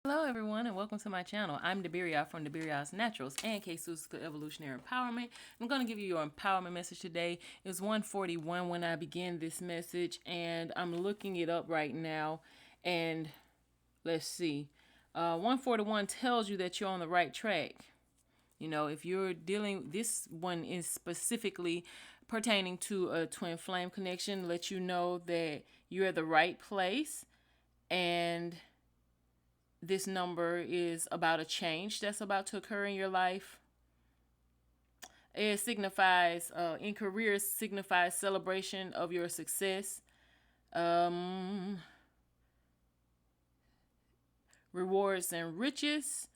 Hello everyone and welcome to my channel. I'm Debiria from Debiria's Naturals and K-Su's Evolutionary Empowerment. I'm going to give you your empowerment message today. It's 1:41 when I begin this message and I'm looking it up right now, and let's see. 141 tells you that you're on the right track. You know, if you're dealing, this one is specifically pertaining to a twin flame connection, let you know that you're at the right place, and this number is about a change that's about to occur in your life. It signifies, in career, signifies celebration of your success. Rewards and riches.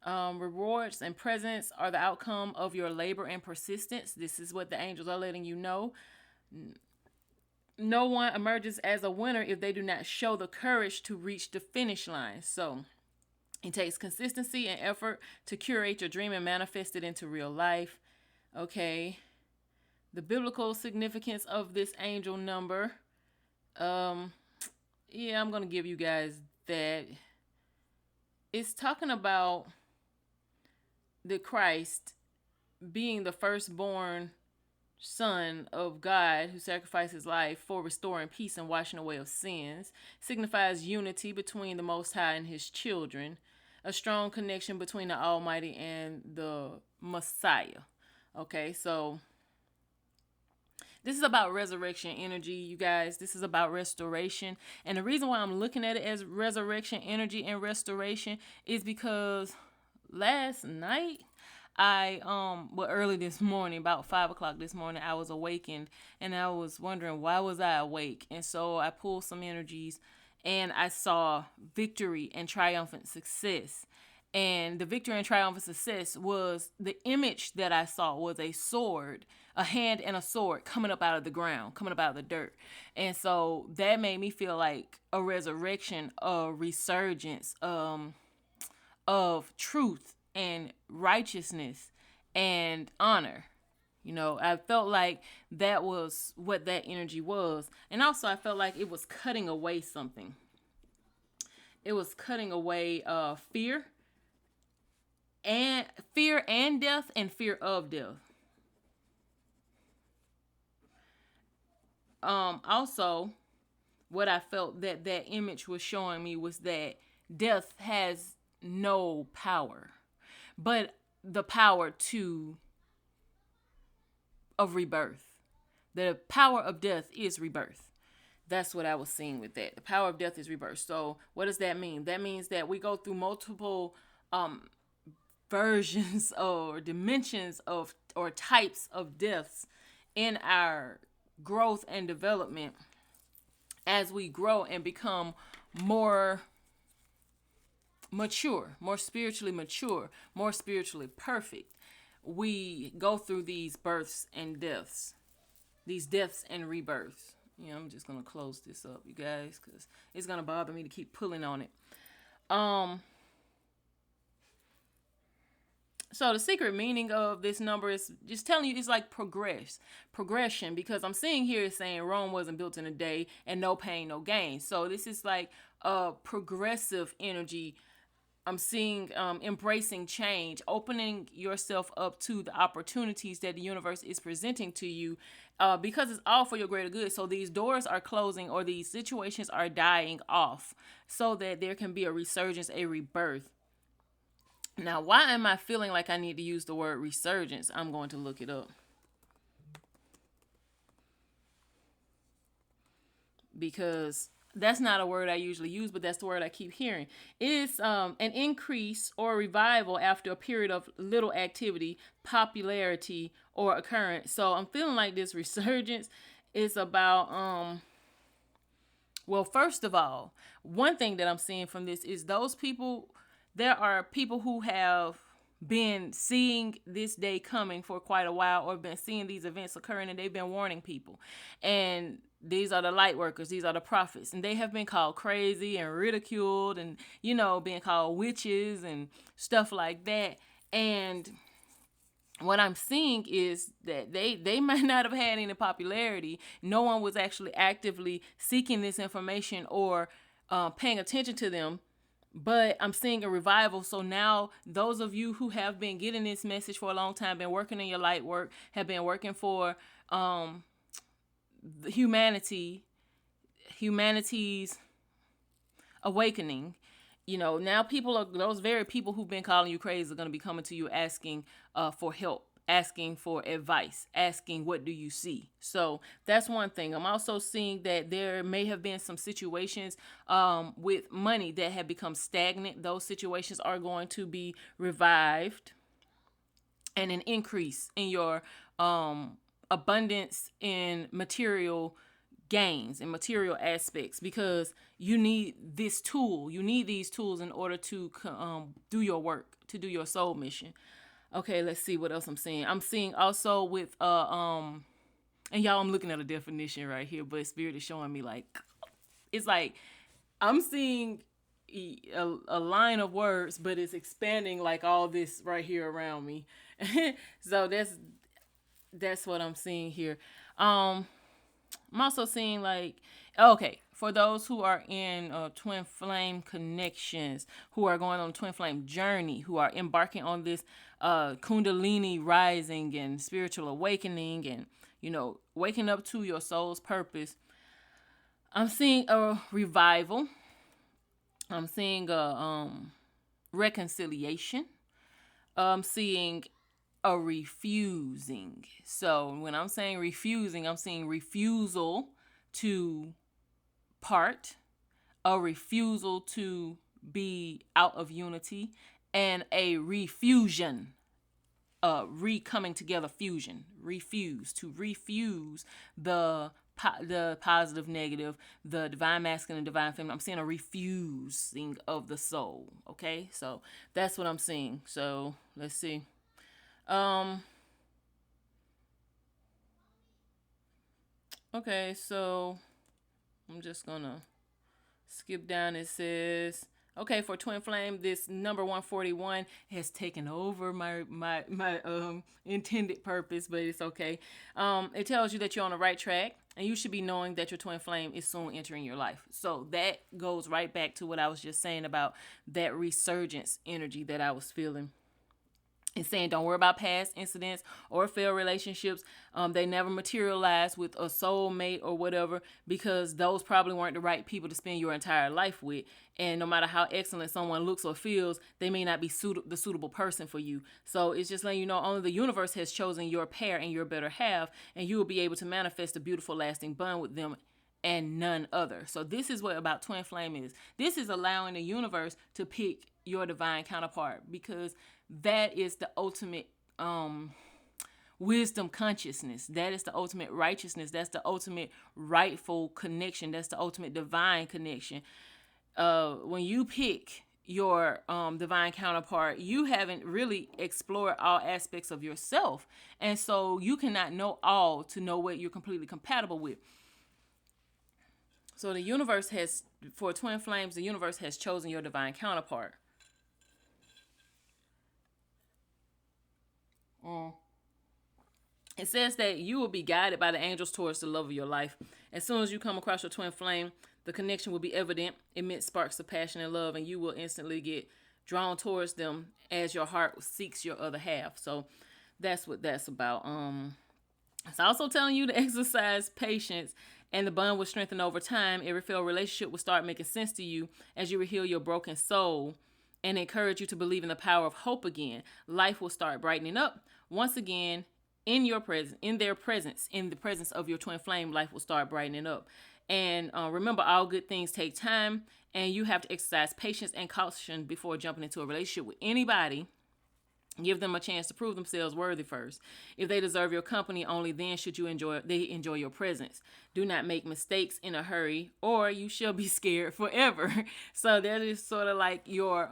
Rewards and presents are the outcome of your labor and persistence. This is what the angels are letting you know. No one emerges as a winner if they do not show the courage to reach the finish line. So it takes consistency and effort to curate your dream and manifest it into real life. Okay. The biblical significance of this angel number. I'm going to give you guys that. It's talking about the Christ being the firstborn Son of God who sacrificed his life for restoring peace and washing away of sins. Signifies unity between the Most High and his children. A strong connection between the Almighty and the Messiah. Okay, so this is about resurrection energy, you guys. This is about restoration. And the reason why I'm looking at it as resurrection energy and restoration is because last night, early this morning, about 5 o'clock this morning, I was awakened and I was wondering, why was I awake? And so I pulled some energies and I saw victory and triumphant success. And the victory and triumphant success was, the image that I saw was a sword, a hand and a sword coming up out of the ground, coming up out of the dirt. And so that made me feel like a resurrection, a resurgence of truth and righteousness and honor. You know, I felt like that was what that energy was. And also I felt like it was cutting away something. It was cutting away fear and death and fear of death. Also, what I felt that image was showing me was that death has no power, but the power of rebirth. The power of death is rebirth. That's what I was seeing with that. The power of death is rebirth. So what does that mean? That means that we go through multiple versions or dimensions of or types of deaths in our growth and development as we grow and become more mature, more spiritually perfect. We go through these births and deaths, these deaths and rebirths. I'm just going to close this up, you guys, because it's going to bother me to keep pulling on it. So the secret meaning of this number is just telling you it's like progression, because I'm seeing here it's saying Rome wasn't built in a day and no pain, no gain. So this is like a progressive energy. I'm seeing embracing change, opening yourself up to the opportunities that the universe is presenting to you, because it's all for your greater good. So these doors are closing or these situations are dying off so that there can be a resurgence, a rebirth. Now, why am I feeling like I need to use the word resurgence? I'm going to look it up. Because that's not a word I usually use, but that's the word I keep hearing. It is an increase or revival after a period of little activity, popularity, or occurrence. So I'm feeling like this resurgence is about, well, first of all, one thing that I'm seeing from this is there are people who have been seeing this day coming for quite a while, or been seeing these events occurring, and they've been warning people. And these are the light workers, these are the prophets, and they have been called crazy and ridiculed and, being called witches and stuff like that. And what I'm seeing is that they might not have had any popularity. No one was actually actively seeking this information or paying attention to them But I'm seeing a revival. So now those of you who have been getting this message for a long time, been working in your light work, have been working for humanity, humanity's awakening. Now people are, those very people who've been calling you crazy are going to be coming to you asking for help, asking for advice, asking what do you see. So that's one thing. I'm also seeing that there may have been some situations with money that have become stagnant. Those situations are going to be revived, and an increase in your abundance in material gains and material aspects, because you need this tool. You need these tools in order to do your work, to do your soul mission. Okay, let's see what else I'm seeing. I'm seeing also with and y'all, I'm looking at a definition right here, but Spirit is showing me like, it's like I'm seeing a line of words, but it's expanding like all this right here around me. So that's what I'm seeing here. I'm also seeing like, okay, for those who are in twin flame connections, who are going on a twin flame journey, who are embarking on this Kundalini rising and spiritual awakening, and waking up to your soul's purpose. I'm seeing a revival. I'm seeing a reconciliation. I'm seeing a refusing. So when I'm saying refusing, I'm seeing refusal to part, a refusal to be out of unity, and a refusion, coming together fusion. Refuse, to refuse the positive, negative, the divine masculine, divine feminine. I'm seeing a refusing of the soul. Okay, so that's what I'm seeing. So let's see. Okay, so I'm just gonna skip down. It says, okay, for twin flame, this number 141 has taken over my intended purpose, but it's okay. It tells you that you're on the right track, and you should be knowing that your twin flame is soon entering your life. So that goes right back to what I was just saying about that resurgence energy that I was feeling. It's saying don't worry about past incidents or failed relationships. They never materialize with a soulmate or whatever, because those probably weren't the right people to spend your entire life with. And no matter how excellent someone looks or feels, they may not be the suitable person for you. So it's just letting you know only the universe has chosen your pair and your better half, and you will be able to manifest a beautiful, lasting bond with them and none other. So this is what about twin flame is. This is allowing the universe to pick your divine counterpart, because that is the ultimate wisdom consciousness. That is the ultimate righteousness. That's the ultimate rightful connection. That's the ultimate divine connection. When you pick your divine counterpart, you haven't really explored all aspects of yourself, and so you cannot know all to know what you're completely compatible with. So the universe has, for twin flames, the universe has chosen your divine counterpart. It says that you will be guided by the angels towards the love of your life. As soon as you come across your twin flame, the connection will be evident, emit sparks of passion and love, and you will instantly get drawn towards them as your heart seeks your other half. So that's what that's about. It's also telling you to exercise patience, and the bond will strengthen over time. Every failed relationship will start making sense to you as you heal your broken soul and encourage you to believe in the power of hope again. Life will start brightening up once again in your presence, in their presence, in the presence of your twin flame. Life will start brightening up. And remember, all good things take time, and you have to exercise patience and caution before jumping into a relationship with anybody. Give them a chance to prove themselves worthy first. If they deserve your company, only then should you enjoy your presence. Do not make mistakes in a hurry, or you shall be scared forever. So that is sort of like your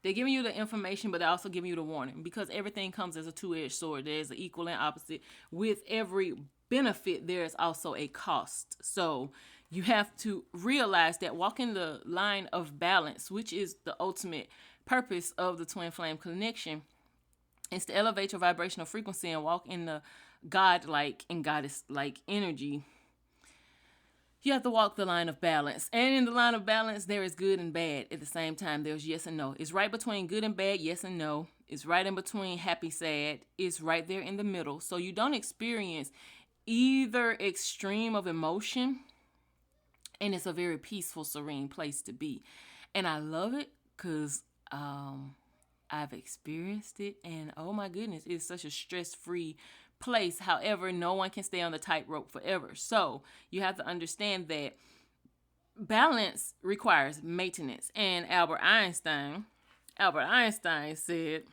they're giving you the information, but they're also giving you the warning, because everything comes as a two-edged sword. There's an equal and opposite. With every benefit, there is also a cost. So you have to realize that walking the line of balance, which is the ultimate purpose of the twin flame connection, is to elevate your vibrational frequency and walk in the God-like and goddess-like energy. you have to walk the line of balance. And in the line of balance, there is good and bad. At the same time, there's yes and no. It's right between good and bad, yes and no. It's right in between happy, sad. It's right there in the middle. So you don't experience either extreme of emotion. And it's a very peaceful, serene place to be. And I love it because I've experienced it. And oh my goodness, it's such a stress-free place. However, no one can stay on the tightrope forever. So you have to understand that balance requires maintenance. And Albert Einstein said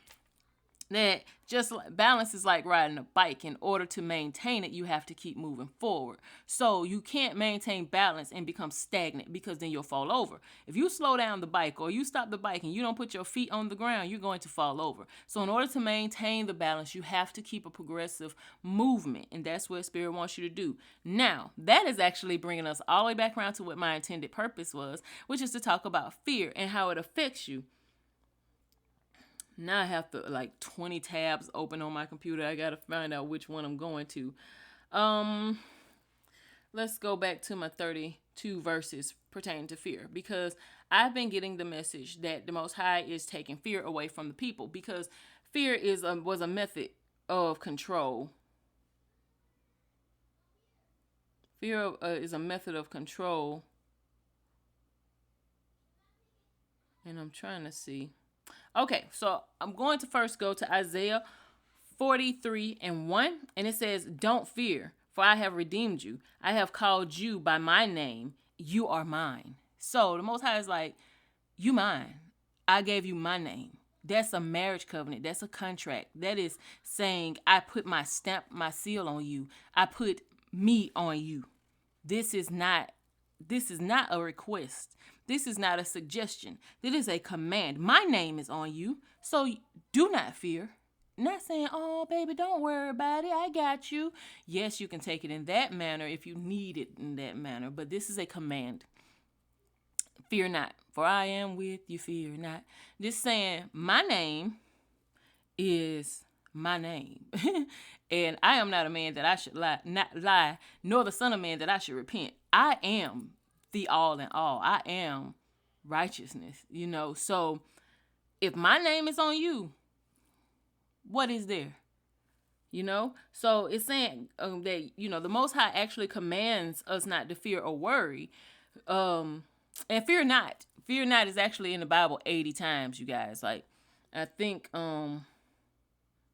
that just like balance is like riding a bike. In order to maintain it, you have to keep moving forward. So you can't maintain balance and become stagnant, because then you'll fall over. If you slow down the bike or you stop the bike and you don't put your feet on the ground, you're going to fall over. So in order to maintain the balance, you have to keep a progressive movement, and that's what Spirit wants you to do. Now, that is actually bringing us all the way back around to what my intended purpose was, which is to talk about fear and how it affects you. Now I have to like 20 tabs open on my computer. I gotta find out which one I'm going to. Let's go back to my 32 verses pertaining to fear, because I've been getting the message that the Most High is taking fear away from the people, because fear was a method of control. Fear is a method of control. And I'm trying to see. Okay, so I'm going to first go to Isaiah 43:1, and it says, "Don't fear, for I have redeemed you. I have called you by my name. You are mine." So the Most High is like, you mine. I gave you my name. That's a marriage covenant. That's a contract. That is saying I put my stamp, my seal on you. I put me on you. This is not a request. This is not a suggestion. This is a command. My name is on you, so do not fear. Not saying, oh, baby, don't worry about it. I got you. Yes, you can take it in that manner if you need it in that manner, but this is a command. Fear not, for I am with you. Fear not. This saying, my name is my name. And I am not a man that I should lie, nor the son of man that I should repent. I am the all in all. I am righteousness, So if my name is on you, what is there? So it's saying that, the Most High actually commands us not to fear or worry. And fear not. Fear not is actually in the Bible 80 times, you guys. Like, I think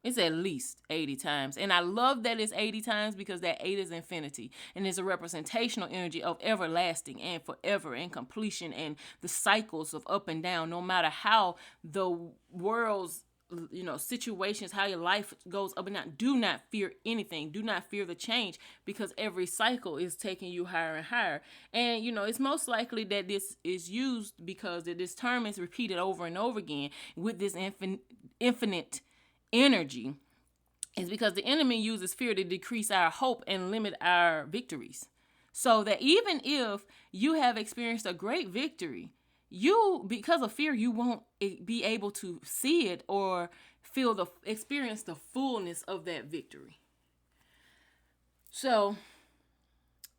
it's at least 80 times. And I love that it's 80 times, because that 8 is infinity. And it's a representational energy of everlasting and forever and completion and the cycles of up and down. No matter how the world's, situations, how your life goes up and down, do not fear anything. Do not fear the change, because every cycle is taking you higher and higher. And, it's most likely that this is used because this term is repeated over and over again with this infinite energy, is because the enemy uses fear to decrease our hope and limit our victories. So that even if you have experienced a great victory, because of fear, you won't be able to see it or experience the fullness of that victory. So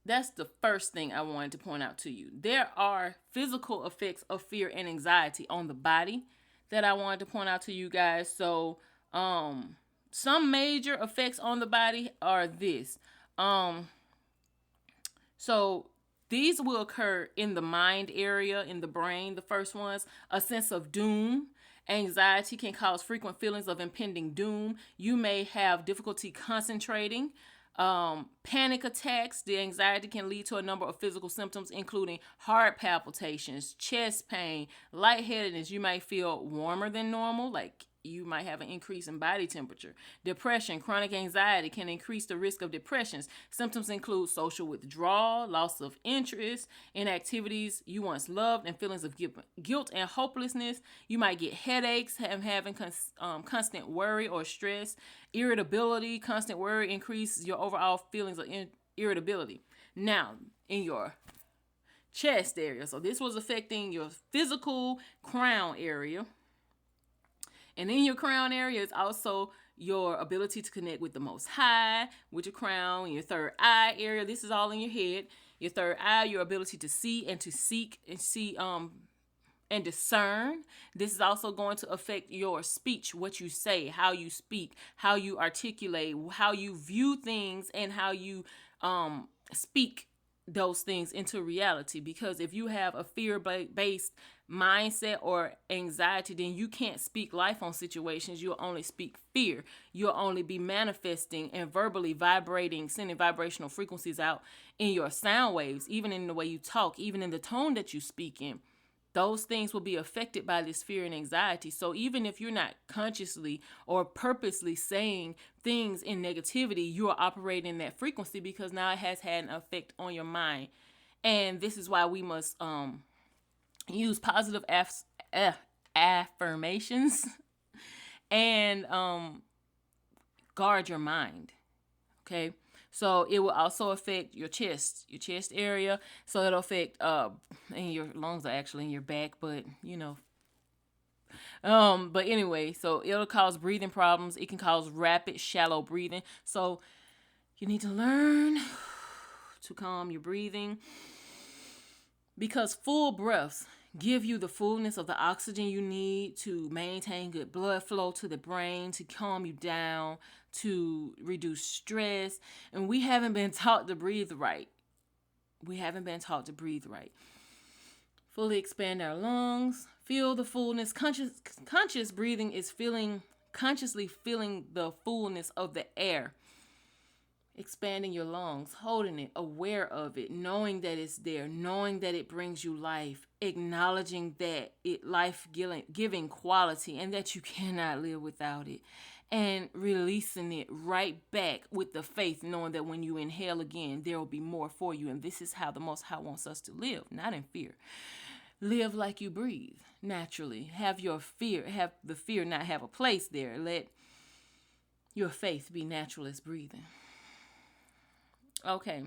that's the first thing I wanted to point out to you. There are physical effects of fear and anxiety on the body that I wanted to point out to you guys. So some major effects on the body are this. So these will occur in the mind area, in the brain. The first one's a sense of doom. Anxiety can cause frequent feelings of impending doom. You may have difficulty concentrating. Panic attacks. The anxiety can lead to a number of physical symptoms, including heart palpitations, chest pain, lightheadedness. You might feel warmer than normal, like you might have an increase in body temperature. Depression, chronic anxiety can increase the risk of depressions. Symptoms include social withdrawal, loss of interest in activities you once loved, and feelings of guilt and hopelessness. You might get headaches, having constant worry or stress. Irritability, constant worry increases your overall feelings of irritability. Now, in your chest area, so this was affecting your physical crown area. And in your crown area is also your ability to connect with the Most High, with your crown, your third eye area. This is all in your head. Your third eye, your ability to see and to seek and see and discern. This is also going to affect your speech, what you say, how you speak, how you articulate, how you view things, and how you speak those things into reality. Because if you have a fear-based mindset or anxiety, then you can't speak life on situations. You'll only speak fear. You'll only be manifesting and verbally vibrating, sending vibrational frequencies out in your sound waves, even in the way you talk, even in the tone that you speak in. Those things will be affected by this fear and anxiety. So even if you're not consciously or purposely saying things in negativity, you are operating that frequency, because now it has had an effect on your mind. And this is why we must use positive affirmations and guard your mind. Okay. So it will also affect your chest area. So it'll affect, and your lungs are actually in your back, but but anyway, so it'll cause breathing problems. It can cause rapid, shallow breathing. So you need to learn to calm your breathing, because full breaths give you the fullness of the oxygen you need to maintain good blood flow to the brain, to calm you down, to reduce stress. And we haven't been taught to breathe right. Fully expand our lungs. Feel the fullness. Conscious breathing is consciously feeling the fullness of the air. Expanding your lungs, holding it, aware of it, knowing that it's there, knowing that it brings you life, acknowledging that it life-giving quality and that you cannot live without it, and releasing it right back with the faith, knowing that when you inhale again, there will be more for you. And this is how the Most High wants us to live, not in fear. Live like you breathe naturally. Have the fear not have a place there. Let your faith be natural as breathing. Okay.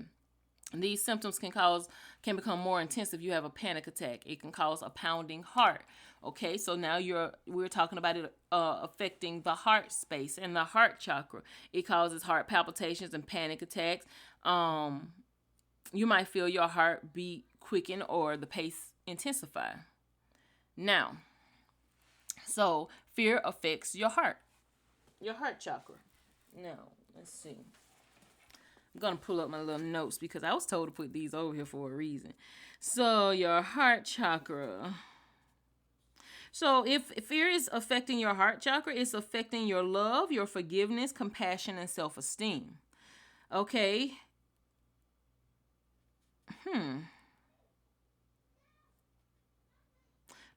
These symptoms can become more intense if you have a panic attack. It can cause a pounding heart. Okay, so now we're talking about it affecting the heart space and the heart chakra. It causes heart palpitations and panic attacks. You might feel your heart beat quicken or the pace intensify. Now, so fear affects your heart chakra. Now, let's see. I'm going to pull up my little notes because I was told to put these over here for a reason. So your heart chakra. So if fear is affecting your heart chakra, it's affecting your love, your forgiveness, compassion, and self-esteem. Okay.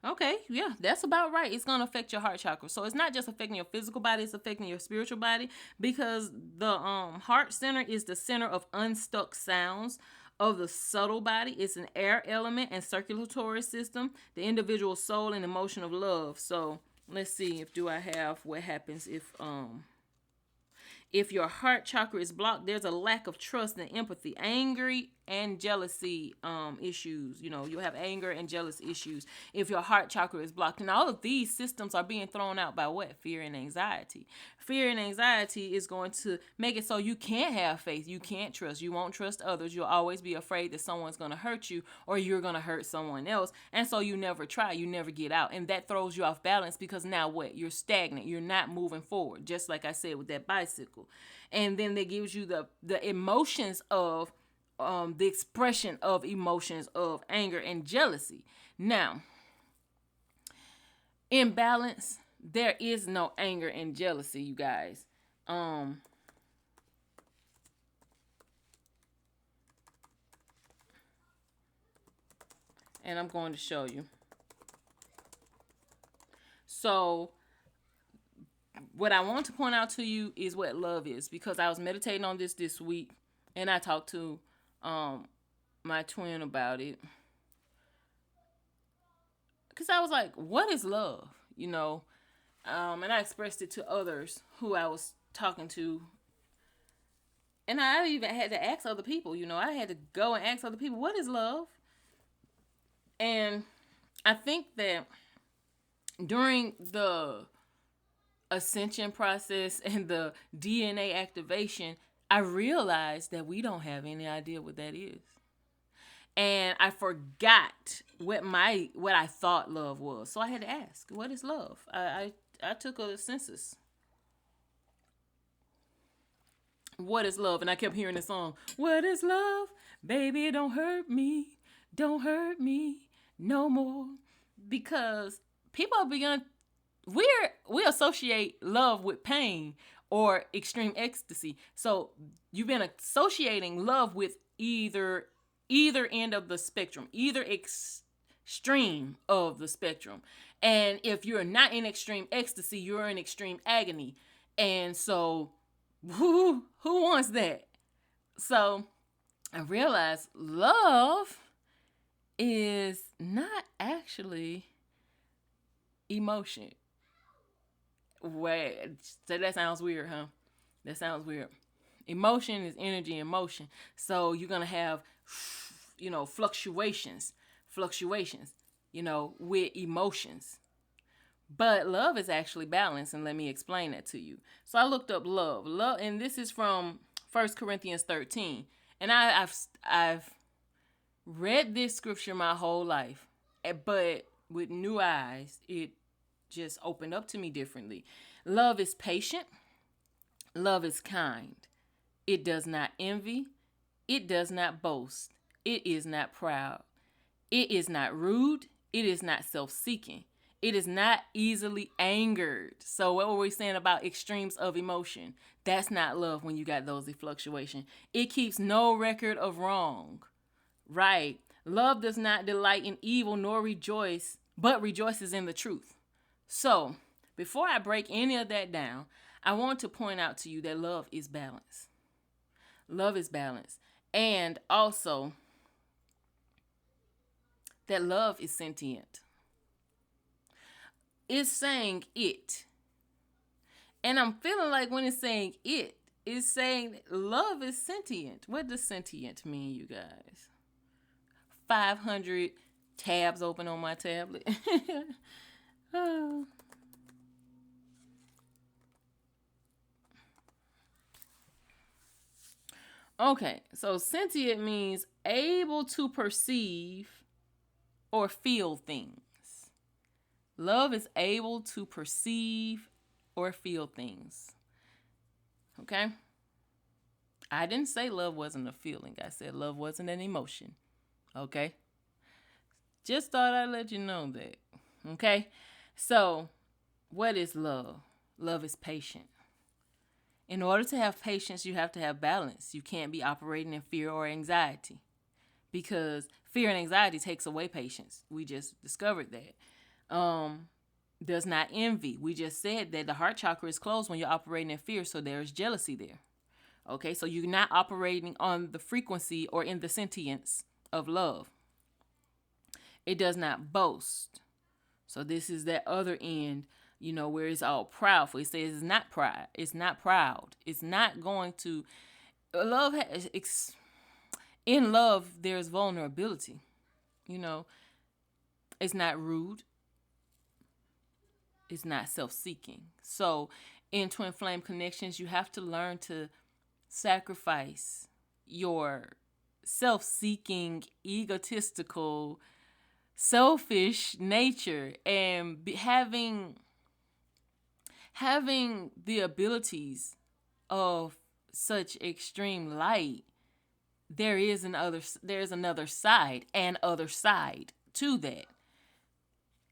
Okay, yeah, that's about right. It's going to affect your heart chakra. So it's not just affecting your physical body, it's affecting your spiritual body, because the heart center is the center of unstuck sounds of the subtle body. It's an air element and circulatory system, the individual soul and emotion of love. So let's see what happens if your heart chakra is blocked. There's a lack of trust and empathy, angry and jealousy issues. You'll have anger and jealous issues if your heart chakra is blocked. And all of these systems are being thrown out by what? Fear and anxiety. Fear and anxiety is going to make it so you can't have faith. You can't trust. You won't trust others. You'll always be afraid that someone's going to hurt you or you're going to hurt someone else. And so you never try. You never get out. And that throws you off balance, because now what? You're stagnant. You're not moving forward. Just like I said with that bicycle. And then that gives you the emotions of the expression of emotions of anger and jealousy. Now, in balance, there is no anger and jealousy, you guys. And I'm going to show you. So what I want to point out to you is what love is, because I was meditating on this week, and I talked to my twin about it, because I was like, what is love? And I expressed it to others who I was talking to, and I even had to ask other people. I had to go and ask other people, what is love? And I think that during the ascension process and the DNA activation, I realized that we don't have any idea what that is. And I forgot what I thought love was. So I had to ask, what is love? I took a census. What is love? And I kept hearing the song, what is love? Baby, don't hurt me. Don't hurt me no more. Because people have begun, we associate love with pain or extreme ecstasy. So you've been associating love with either end of the spectrum, either extreme of the spectrum. And if you're not in extreme ecstasy, you're in extreme agony. And so who wants that? So I realized love is not actually emotion. Wait, so that sounds weird, huh? That sounds weird. Emotion is energy in motion. So you're going to have, fluctuations, with emotions. But love is actually balance, and let me explain that to you. So I looked up love, and this is from 1 Corinthians 13. And I've read this scripture my whole life, but with new eyes, it just opened up to me differently. Love is patient. Love is kind. It does not envy. It does not boast. It is not proud. It is not rude. It is not self-seeking. It is not easily angered. So what were we saying about extremes of emotion? That's not love when you got those fluctuations. It keeps no record of wrong. Right. Love does not delight in evil nor rejoice, but rejoices in the truth. So before I break any of that down, I want to point out to you that love is balance. Love is balance. And also that love is sentient. It's saying it. And I'm feeling like when it's saying it, it's saying love is sentient. What does sentient mean, you guys? 500 tabs open on my tablet. Oh. Okay, so sentient means able to perceive or feel things. Love is able to perceive or feel things. Okay? I didn't say love wasn't a feeling. I said love wasn't an emotion. Okay? Just thought I'd let you know that. Okay? So, what is love? Love is patient. In order to have patience, you have to have balance. You can't be operating in fear or anxiety, because fear and anxiety takes away patience. We just discovered that. Does not envy. We just said that the heart chakra is closed when you're operating in fear, so there's jealousy there. Okay, so you're not operating on the frequency or in the sentience of love. It does not boast. So this is that other end, where it's all proudful. It says it's not pride. It's not proud. It's not going to love. In love, there's vulnerability. It's not rude. It's not self-seeking. So in twin flame connections, you have to learn to sacrifice your self-seeking, egotistical, selfish nature, and having the abilities of such extreme light. There's another side to that.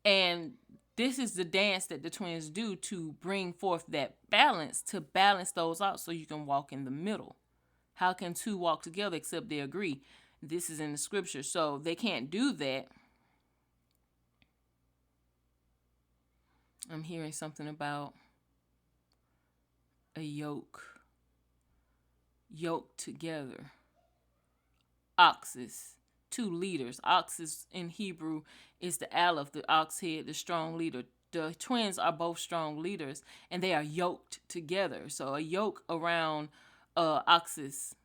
And this is the dance that the twins do to bring forth that balance, to balance those out so you can walk in the middle. How can two walk together except they agree? This is in the scripture. So they can't do that. I'm hearing something about a yoke. Yoked together. Oxes. Two leaders. Oxes in Hebrew is the Aleph, the ox head, the strong leader. The twins are both strong leaders, and they are yoked together. So a yoke around ox's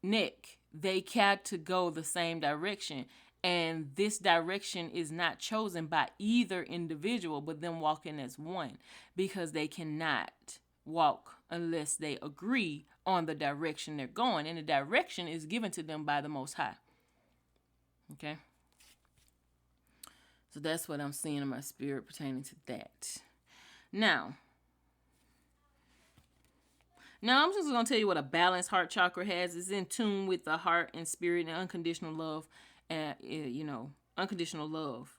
neck, they got to go the same direction. And this direction is not chosen by either individual, but them walking as one, because they cannot walk unless they agree on the direction they're going. And the direction is given to them by the Most High. Okay. So that's what I'm seeing in my spirit pertaining to that. Now I'm just going to tell you what a balanced heart chakra has. It's in tune with the heart and spirit and unconditional love, and unconditional love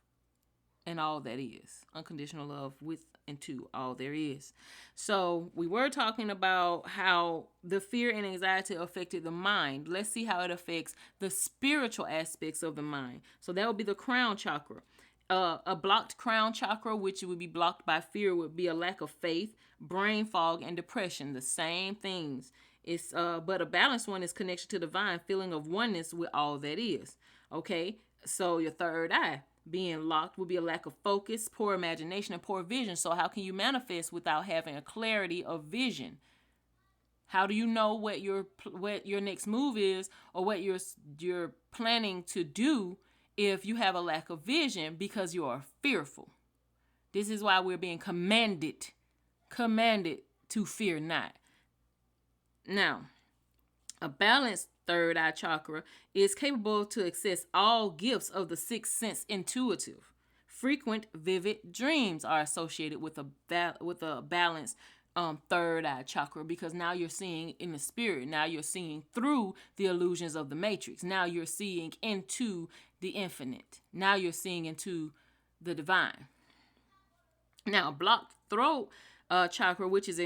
and all that is. Unconditional love with and to all there is. So we were talking about how the fear and anxiety affected the mind. Let's see how it affects the spiritual aspects of the mind. So that would be the crown chakra. A blocked crown chakra, which would be blocked by fear, would be a lack of faith, brain fog, and depression. The same things. It's but a balanced one is connection to divine, feeling of oneness with all that is. Okay, so your third eye being locked would be a lack of focus, poor imagination, and poor vision. So how can you manifest without having a clarity of vision? How do you know what your next move is, or what you're planning to do, if you have a lack of vision because you are fearful? This is why we're being commanded to fear not. Now, a balanced third eye chakra is capable to access all gifts of the sixth sense intuitive. Frequent vivid dreams are associated with a balanced third eye chakra, because now you're seeing in the spirit. Now you're seeing through the illusions of the matrix. Now you're seeing into the infinite. Now you're seeing into the divine. Now, blocked throat chakra, which is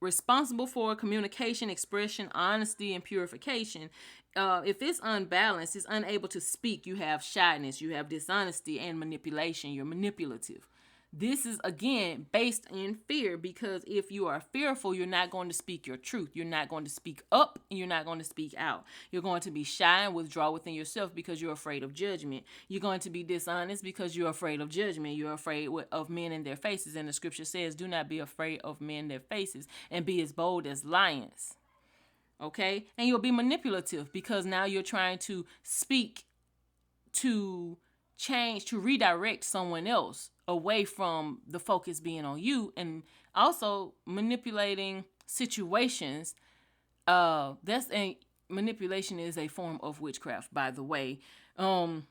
responsible for communication, expression, honesty, and purification. If it's unbalanced, it's unable to speak. You have shyness, you have dishonesty and manipulation. You're manipulative. This is, again, based in fear, because if you are fearful, you're not going to speak your truth. You're not going to speak up, and you're not going to speak out. You're going to be shy and withdraw within yourself because you're afraid of judgment. You're going to be dishonest because you're afraid of judgment. You're afraid of men in their faces. And the scripture says, do not be afraid of men in their faces, and be as bold as lions. Okay? And you'll be manipulative because now you're trying to speak to change, to redirect someone else away from the focus being on you, and also manipulating situations. Manipulation is a form of witchcraft, by the way. A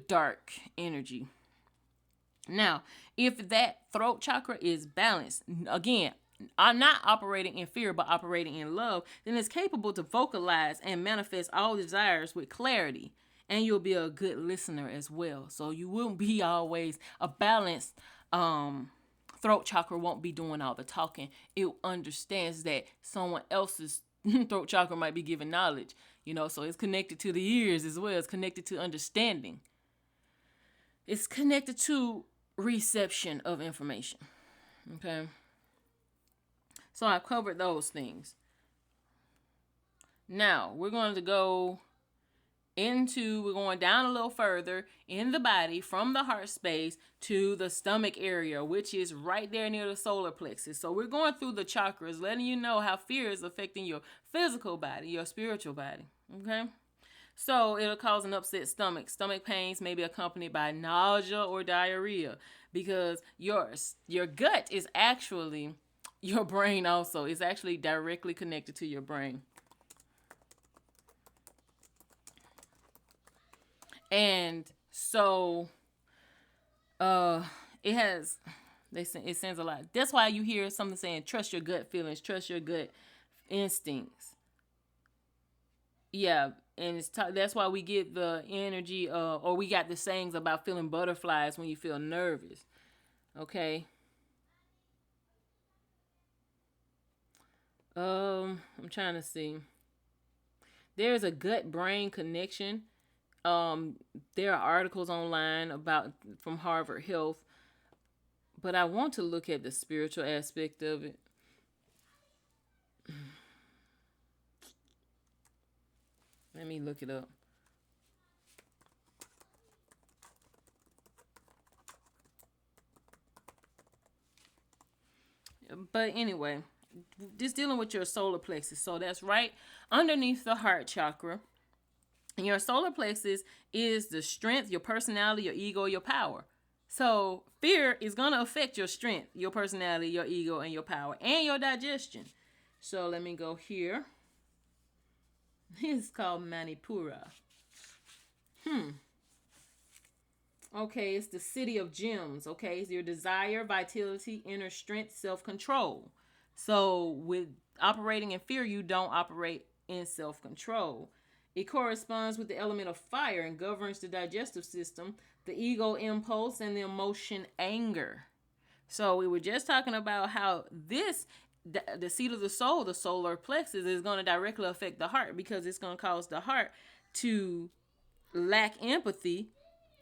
dark energy. Now, if that throat chakra is balanced, again, I'm not operating in fear, but operating in love, then it's capable to vocalize and manifest all desires with clarity. And you'll be a good listener as well. So you won't be always a balanced throat chakra won't be doing all the talking. It understands that someone else's throat chakra might be giving knowledge, so it's connected to the ears as well. It's connected to understanding. It's connected to reception of information. Okay. So I've covered those things. Now we're going down a little further in the body, from the heart space to the stomach area, which is right there near the solar plexus. So we're going through the chakras, letting you know how fear is affecting your physical body, your spiritual body. Okay? So it'll cause an upset stomach. Stomach pains may be accompanied by nausea or diarrhea, because your gut is actually your brain also. It's actually directly connected to your brain. And so it sends a lot. That's why you hear something saying, trust your gut feelings, trust your gut instincts. Yeah, and that's why we get the energy, or we got the sayings about feeling butterflies when you feel nervous. Okay. I'm trying to see. There's a gut-brain connection. There are articles online from Harvard Health, but I want to look at the spiritual aspect of it. Let me look it up. But anyway, just dealing with your solar plexus. So that's right underneath the heart chakra. And your solar plexus is the strength, your personality, your ego, your power. So fear is going to affect your strength, your personality, your ego, and your power, and your digestion. So let me go here. It's called Manipura. Okay, it's the city of gems. Okay, it's your desire, vitality, inner strength, self-control. So with operating in fear, you don't operate in self-control. It corresponds with the element of fire and governs the digestive system, the ego impulse, and the emotion anger. So we were just talking about how the seat of the soul, the solar plexus, is going to directly affect the heart because it's going to cause the heart to lack empathy,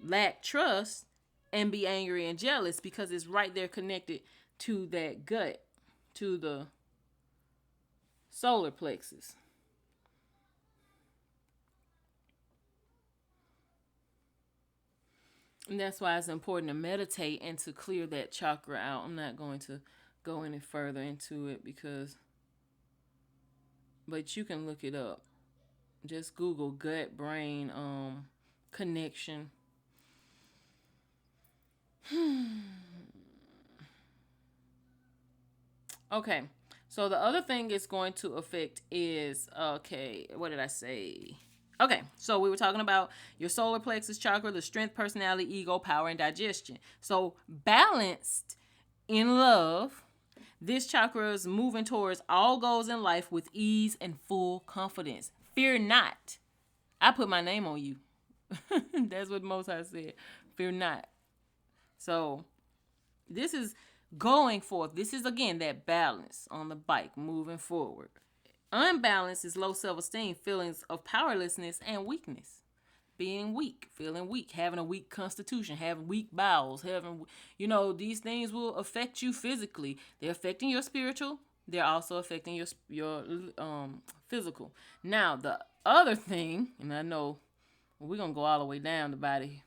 lack trust, and be angry and jealous because it's right there connected to that gut, to the solar plexus. And that's why it's important to meditate and to clear that chakra out. I'm not going to go any further into it but you can look it up. Just Google gut brain connection. Okay. So the other thing it's going to affect is, okay, what did I say? Okay, so we were talking about your solar plexus chakra, the strength, personality, ego, power, and digestion. So balanced in love, this chakra is moving towards all goals in life with ease and full confidence. Fear not. I put my name on you. That's what Most High said. Fear not. So this is going forth. This is, again, that balance on the bike moving forward. Unbalance is low self-esteem, feelings of powerlessness and weakness. Being weak, feeling weak, having a weak constitution, having weak bowels, these things will affect you physically. They're affecting your spiritual. They're also affecting your physical. Now, the other thing, and I know we're going to go all the way down the body.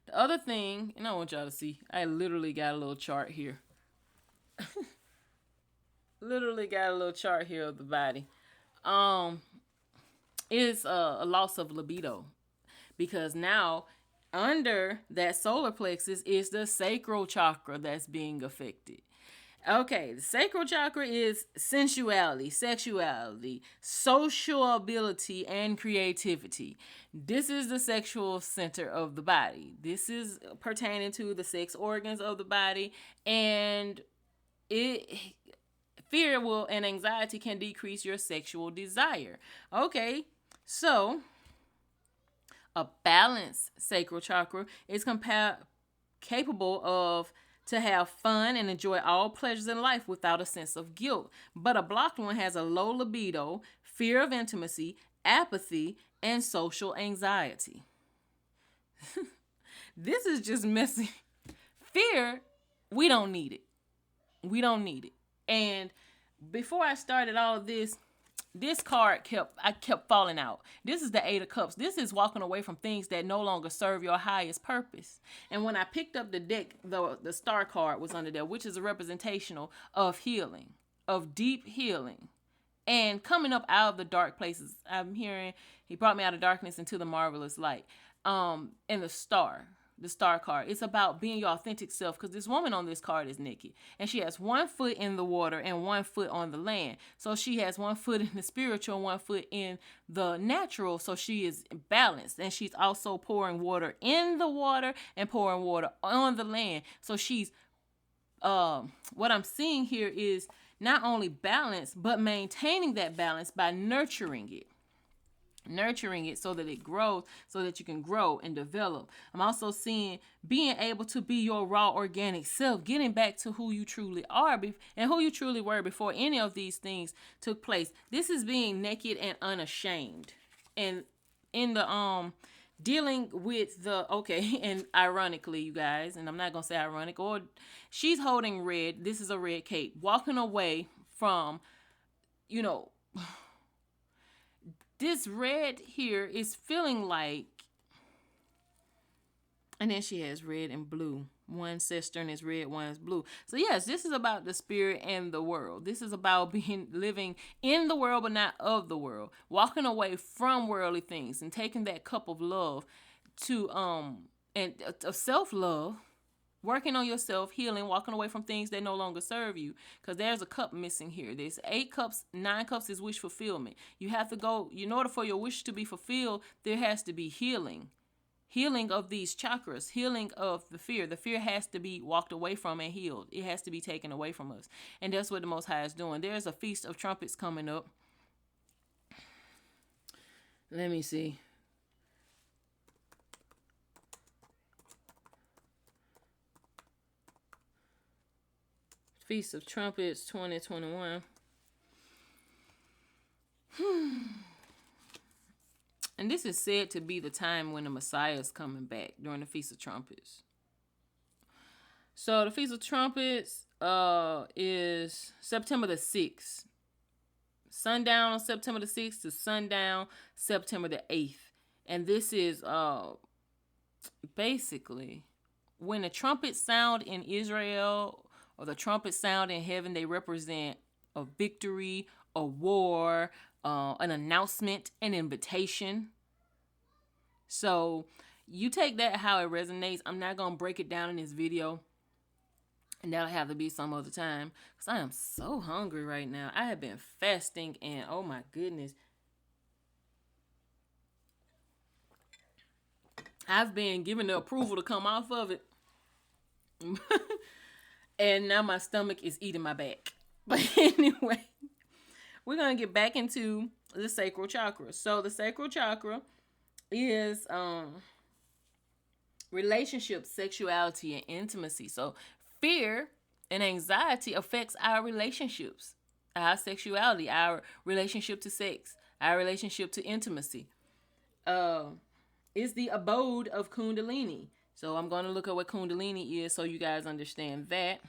The other thing, and I want y'all to see, I literally got a little chart here. Literally got a little chart here of the body. Is a loss of libido, because now under that solar plexus is the sacral chakra that's being affected. Okay, the sacral chakra is sensuality, sexuality, social ability, and creativity. This is the sexual center of the body. This is pertaining to the sex organs of the body, and fear and anxiety can decrease your sexual desire. Okay, so a balanced sacral chakra is capable of to have fun and enjoy all pleasures in life without a sense of guilt. But a blocked one has a low libido, fear of intimacy, apathy, and social anxiety. This is just messy. Fear, we don't need it. We don't need it. And before I started all of this card kept falling out. This is the Eight of Cups. This is walking away from things that no longer serve your highest purpose. And when I picked up the deck, the star card was under there, which is a representational of healing, of deep healing, and coming up out of the dark places. I'm hearing he brought me out of darkness into the marvelous light. And the star card, it's about being your authentic self, because this woman on this card is naked and she has 1 foot in the water and 1 foot on the land. So she has 1 foot in the spiritual and 1 foot in the natural. So she is balanced, and she's also pouring water in the water and pouring water on the land. So she's what I'm seeing here is not only balance, but maintaining that balance by nurturing it so that it grows, so that you can grow and develop. I'm also seeing being able to be your raw organic self, getting back to who you truly are and who you truly were before any of these things took place. This is being naked and unashamed. And in the dealing with and ironically, you guys, and I'm not gonna say ironic, or she's holding red. This is a red cape, walking away from, this red here is feeling like, and then she has red and blue. One cistern is red, one is blue. So yes, this is about the spirit and the world. This is about living in the world, but not of the world. Walking away from worldly things and taking that cup of love to, and of self-love, Working on yourself, healing, walking away from things that no longer serve you. Because there's a cup missing here. There's 8 cups, 9 cups is wish fulfillment. You have to go, in order for your wish to be fulfilled, there has to be healing. Healing of these chakras, healing of the fear. The fear has to be walked away from and healed. It has to be taken away from us. And that's what the Most High is doing. There's a Feast of Trumpets coming up. Let me see. Feast of Trumpets 2021. And this is said to be the time when the Messiah is coming back during the Feast of Trumpets. So the Feast of Trumpets is September the 6th. Sundown on September the 6th to sundown September the 8th. And this is basically when the trumpets sound in Israel or the trumpets sound in heaven, they represent a victory, a war, an announcement, an invitation. So you take that how it resonates. I'm not going to break it down in this video. And that'll have to be some other time. Because I am so hungry right now. I have been fasting and oh my goodness. I've been given the approval to come off of it. And now my stomach is eating my back. But anyway, we're going to get back into the sacral chakra. So the sacral chakra is relationships, sexuality, and intimacy. So fear and anxiety affects our relationships, our sexuality, our relationship to sex, our relationship to intimacy. Is the abode of Kundalini. So I'm going to look at what Kundalini is so you guys understand that.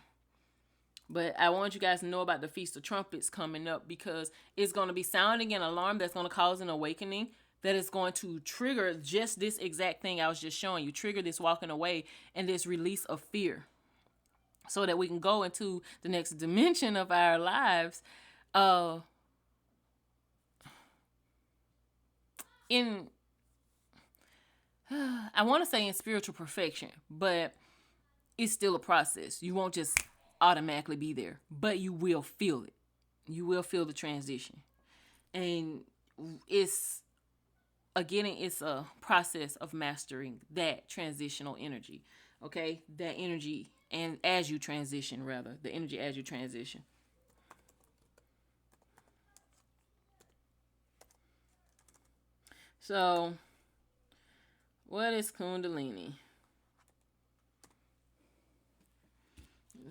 But I want you guys to know about the Feast of Trumpets coming up because it's going to be sounding an alarm that's going to cause an awakening that is going to trigger just this exact thing I was just showing you. Trigger this walking away and this release of fear so that we can go into the next dimension of our lives. I want to say in spiritual perfection, but it's still a process. You won't just automatically be there, but you will feel it. You will feel the transition. And it's a process of mastering that transitional energy. Okay? That energy, and as you transition, rather, the energy as you transition. So, what is Kundalini?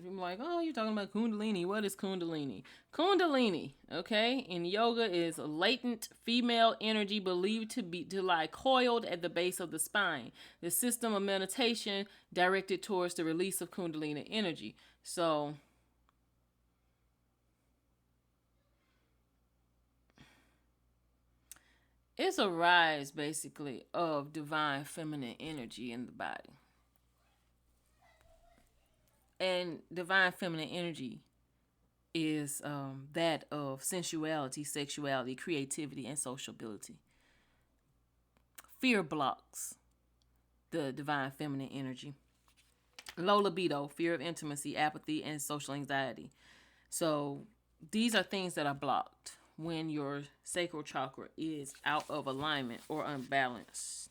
I'm like, oh, you're talking about Kundalini. What is Kundalini? Kundalini, okay, in yoga is a latent female energy believed to lie coiled at the base of the spine. The system of meditation directed towards the release of Kundalini energy. So, it's a rise, basically, of divine feminine energy in the body. And divine feminine energy is that of sensuality, sexuality, creativity, and sociability. Fear blocks the divine feminine energy. Low libido, fear of intimacy, apathy, and social anxiety. So these are things that are blocked when your sacral chakra is out of alignment or unbalanced.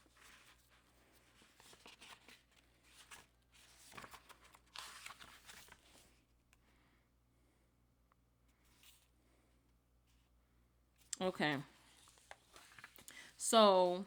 Okay. So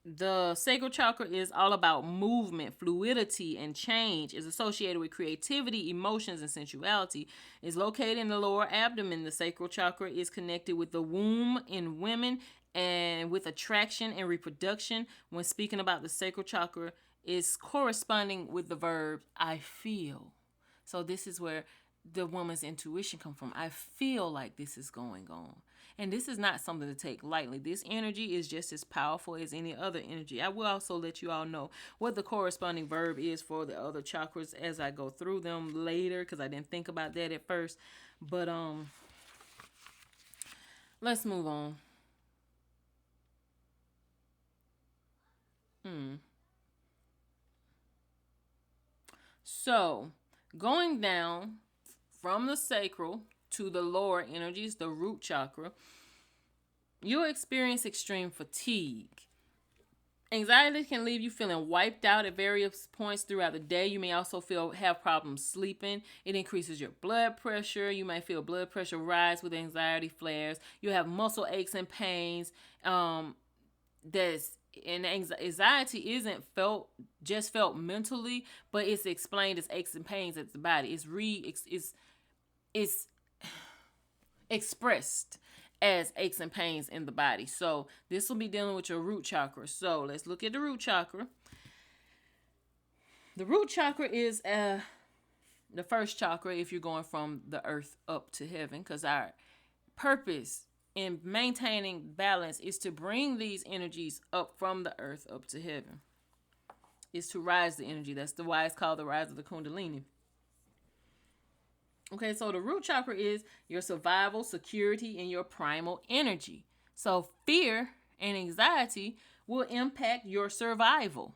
the sacral chakra is all about movement, fluidity, and change. Is associated with creativity, emotions, and sensuality. Is located in the lower abdomen. The sacral chakra is connected with the womb in women and with attraction and reproduction. When speaking about the sacral chakra, is corresponding with the verb I feel. So this is where the woman's intuition comes from. I feel like this is going on. And this is not something to take lightly. This energy is just as powerful as any other energy. I will also let you all know what the corresponding verb is for the other chakras as I go through them later, because I didn't think about that at first. But let's move on. So, going down from the sacral to the lower energies, the root chakra, you'll experience extreme fatigue. Anxiety can leave you feeling wiped out at various points throughout the day. You may also have problems sleeping. It increases your blood pressure. You may feel blood pressure rise with anxiety flares. You have muscle aches and pains. Anxiety isn't felt mentally, but it's explained as aches and pains at the body. It's expressed as aches and pains in the body. So this will be dealing with your root chakra. So let's look at the root chakra. The root chakra is the first chakra if you're going from the earth up to heaven, because our purpose in maintaining balance is to bring these energies up from the earth up to heaven. Is to rise the energy. That's why it's called the rise of the Kundalini. Okay, so the root chakra is your survival, security, and your primal energy. So fear and anxiety will impact your survival.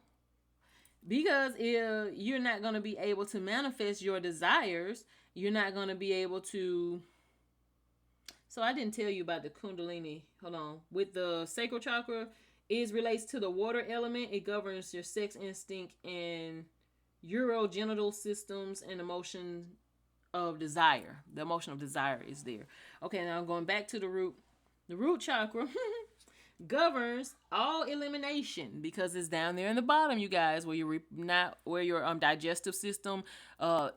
Because if you're not going to be able to manifest your desires, you're not going to be able to... So I didn't tell you about the Kundalini. Hold on. With the sacral chakra, it relates to the water element. It governs your sex instinct and urogenital systems and emotion of desire. The emotion of desire is there. Okay, now I'm going back to the root. The root chakra governs all elimination because it's down there in the bottom, you guys, where your digestive system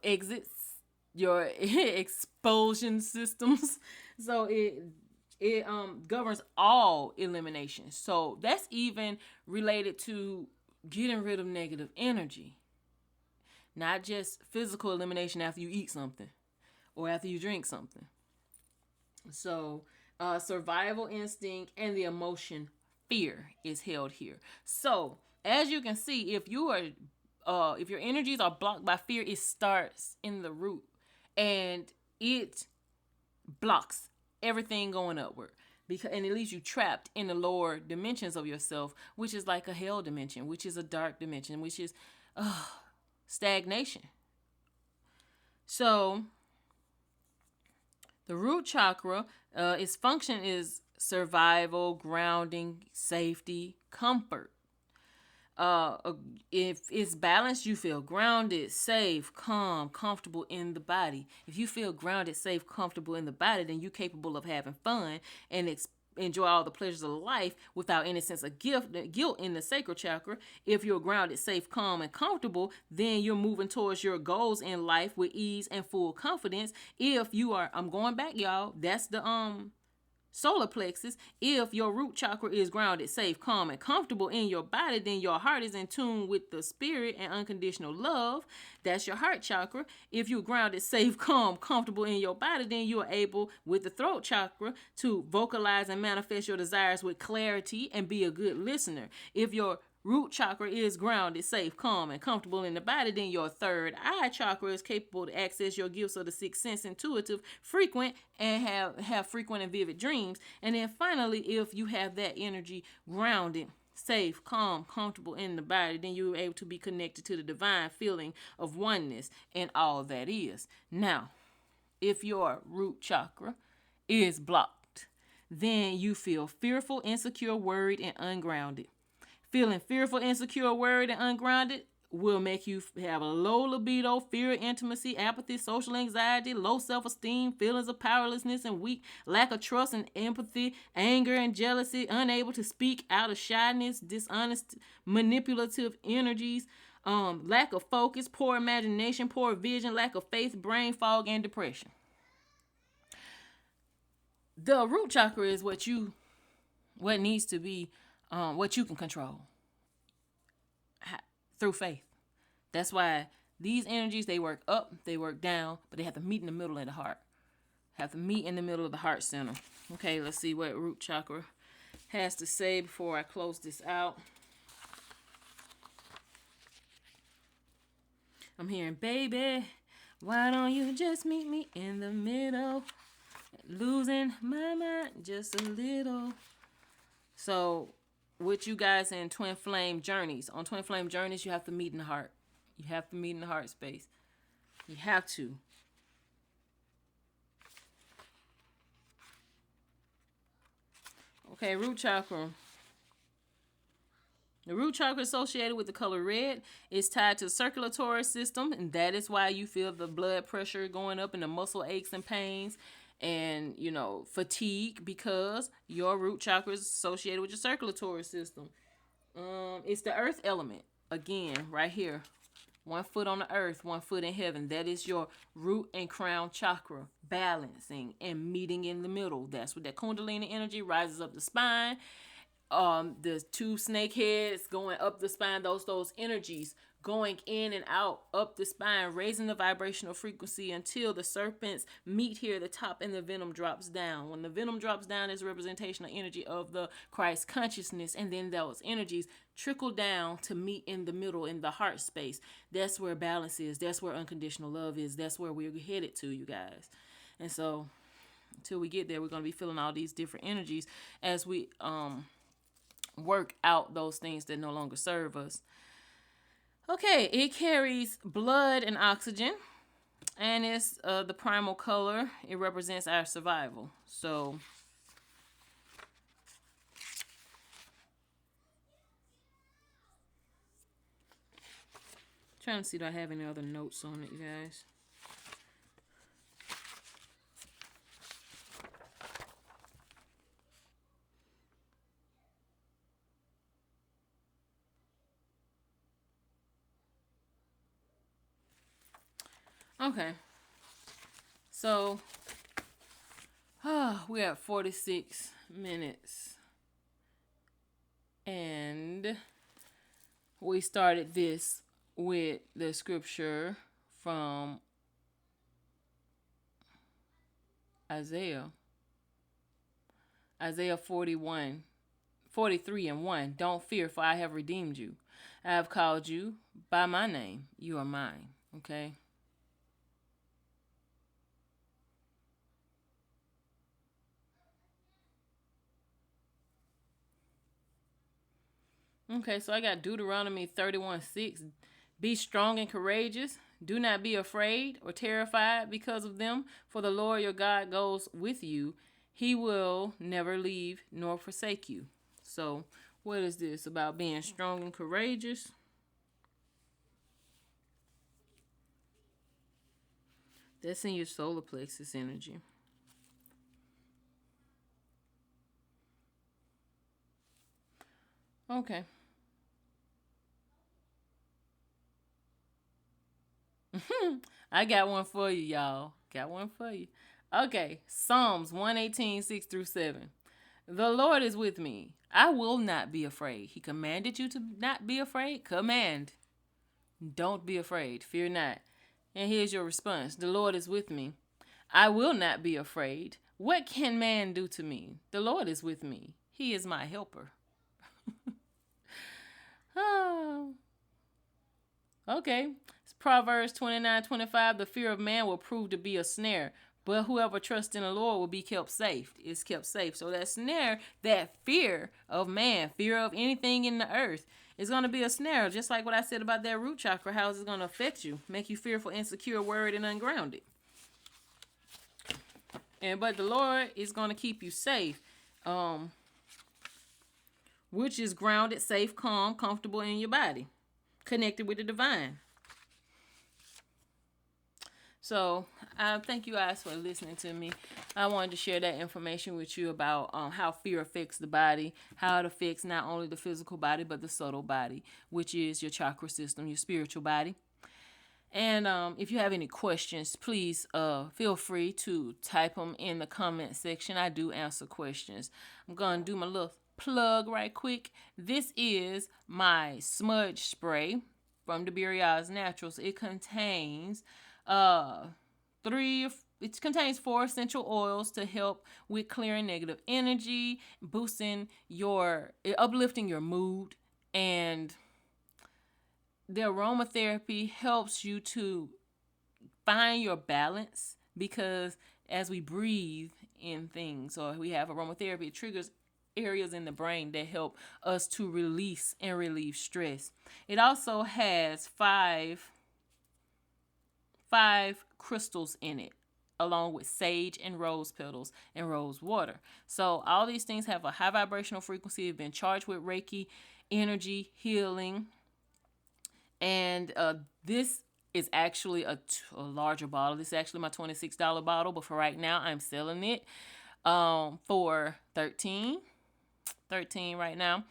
exits, your expulsion systems. So it governs all elimination. So that's even related to getting rid of negative energy. Not just physical elimination after you eat something or after you drink something. So survival instinct and the emotion fear is held here. So as you can see, if your energies are blocked by fear, it starts in the root and it blocks everything going upward. And it leaves you trapped in the lower dimensions of yourself, which is like a hell dimension, which is a dark dimension, which is stagnation. So the root chakra, its function is survival, grounding, safety, comfort. If it's balanced, you feel grounded, safe, calm, comfortable in the body. If you feel grounded, safe, comfortable in the body, then you're capable of having fun and enjoy all the pleasures of life without any sense of guilt in the sacral chakra. If you're grounded, safe, calm, and comfortable, then you're moving towards your goals in life with ease and full confidence. If you are, I'm going back, y'all, that's the solar plexus. If your root chakra is grounded, safe, calm, and comfortable in your body, then your heart is in tune with the spirit and unconditional love. That's your heart chakra. If you're grounded, safe, calm, comfortable in your body, then you are able, with the throat chakra, to vocalize and manifest your desires with clarity and be a good listener. If your root chakra is grounded, safe, calm, and comfortable in the body, then your third eye chakra is capable to access your gifts of the sixth sense, intuitive, frequent, and have frequent and vivid dreams. And then finally, if you have that energy grounded, safe, calm, comfortable in the body, then you're able to be connected to the divine feeling of oneness and all that is. Now, if your root chakra is blocked, then you feel fearful, insecure, worried, and ungrounded. Feeling fearful, insecure, worried, and ungrounded will make you have a low libido, fear of intimacy, apathy, social anxiety, low self-esteem, feelings of powerlessness and weak, lack of trust and empathy, anger and jealousy, unable to speak out of shyness, dishonest, manipulative energies, lack of focus, poor imagination, poor vision, lack of faith, brain fog, and depression. The root chakra is what needs to be what you can control through faith. That's why these energies, they work up, they work down, but they have to meet in the middle of the heart. Have to meet in the middle of the heart center. Okay, let's see what root chakra has to say before I close this out. I'm hearing, baby, why don't you just meet me in the middle? Losing my mind just a little. So with you guys in Twin Flame Journeys. On Twin Flame Journeys, you have to meet in the heart. You have to meet in the heart space. You have to. Okay, root chakra. The root chakra associated with the color red is tied to the circulatory system, and that is why you feel the blood pressure going up and the muscle aches and pains and, fatigue, because your root chakra is associated with your circulatory system. It's the earth element. Again, right here. 1 foot on the earth, 1 foot in heaven. That is your root and crown chakra, balancing and meeting in the middle. That's what that Kundalini energy rises up the spine. The 2 snake heads going up the spine, those energies going in and out up the spine, raising the vibrational frequency until the serpents meet here at the top and the venom drops down. When the venom drops down, is a representational energy of the Christ consciousness, and then those energies trickle down to meet in the middle, in the heart space. That's where balance is. That's where unconditional love is. That's where we're headed to, you guys. And so until we get there, we're going to be feeling all these different energies as we work out those things that no longer serve us. Okay, it carries blood and oxygen, and it's the primal color. It represents our survival. So trying to see, do I have any other notes on it, you guys? Okay, so we're at 46 minutes, and we started this with the scripture from Isaiah 43 and 1. Don't fear, for I have redeemed you. I have called you by my name. You are mine. Okay. Okay, so I got Deuteronomy 31:6. Be strong and courageous. Do not be afraid or terrified because of them, for the Lord your God goes with you. He will never leave nor forsake you. So, what is this about being strong and courageous? That's in your solar plexus energy. Okay. I got one for you, y'all. Got one for you. Okay. Psalms 118:6-7. The Lord is with me. I will not be afraid. He commanded you to not be afraid. Command. Don't be afraid. Fear not. And here's your response. The Lord is with me. I will not be afraid. What can man do to me? The Lord is with me. He is my helper. Oh. Okay. It's Proverbs 29:25. The fear of man will prove to be a snare, but whoever trusts in the Lord will be kept safe. It's kept safe. So that snare, that fear of man, fear of anything in the earth, is going to be a snare. Just like what I said about that root chakra, how it's going to affect you, make you fearful, insecure, worried, and ungrounded. But the Lord is going to keep you safe, which is grounded, safe, calm, comfortable in your body, connected with the divine. So thank you guys for listening to me. I wanted to share that information with you about how fear affects the body, how it affects not only the physical body, but the subtle body, which is your chakra system, your spiritual body. And if you have any questions, please feel free to type them in the comment section. I do answer questions. I'm going to do my little plug right quick. This is my smudge spray from the Burial's Naturals. It contains it contains 4 essential oils to help with clearing negative energy, uplifting your mood, and the aromatherapy helps you to find your balance, because as we breathe in things, or we have aromatherapy, it triggers areas in the brain that help us to release and relieve stress. It also has five crystals in it, along with sage and rose petals and rose water. So all these things have a high vibrational frequency. They've been charged with Reiki energy, healing, and this is actually a larger bottle. This is actually my $26 bottle, but for right now, I'm selling it for $13 right now.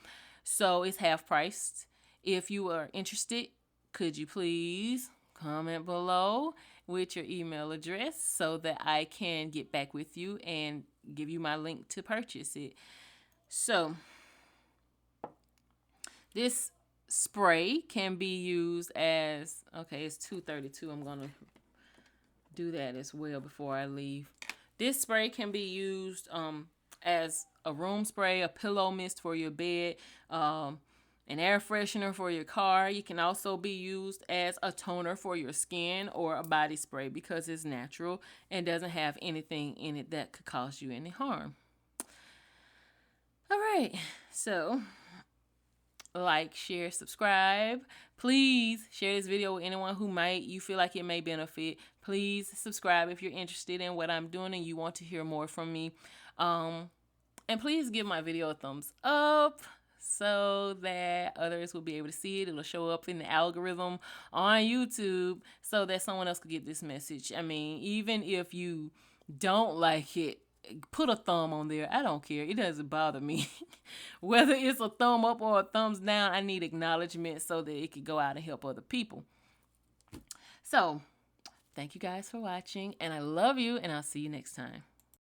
So it's half priced. If you are interested, could you please comment below with your email address so that I can get back with you and give you my link to purchase it. So this spray can be used as, okay, it's 2:32. I'm going to do that as well before I leave. This spray can be used as a room spray, a pillow mist for your bed, an air freshener for your car. You can also be used as a toner for your skin or a body spray because it's natural and doesn't have anything in it that could cause you any harm. All right, so like, share, subscribe. Please share this video with anyone who you feel like it may benefit. Please subscribe if you're interested in what I'm doing and you want to hear more from me. And please give my video a thumbs up so that others will be able to see it. It'll show up in the algorithm on YouTube so that someone else could get this message. I mean, even if you don't like it, put a thumb on there. I don't care. It doesn't bother me. Whether it's a thumb up or a thumbs down, I need acknowledgement so that it could go out and help other people. So, thank you guys for watching, and I love you, and I'll see you next time.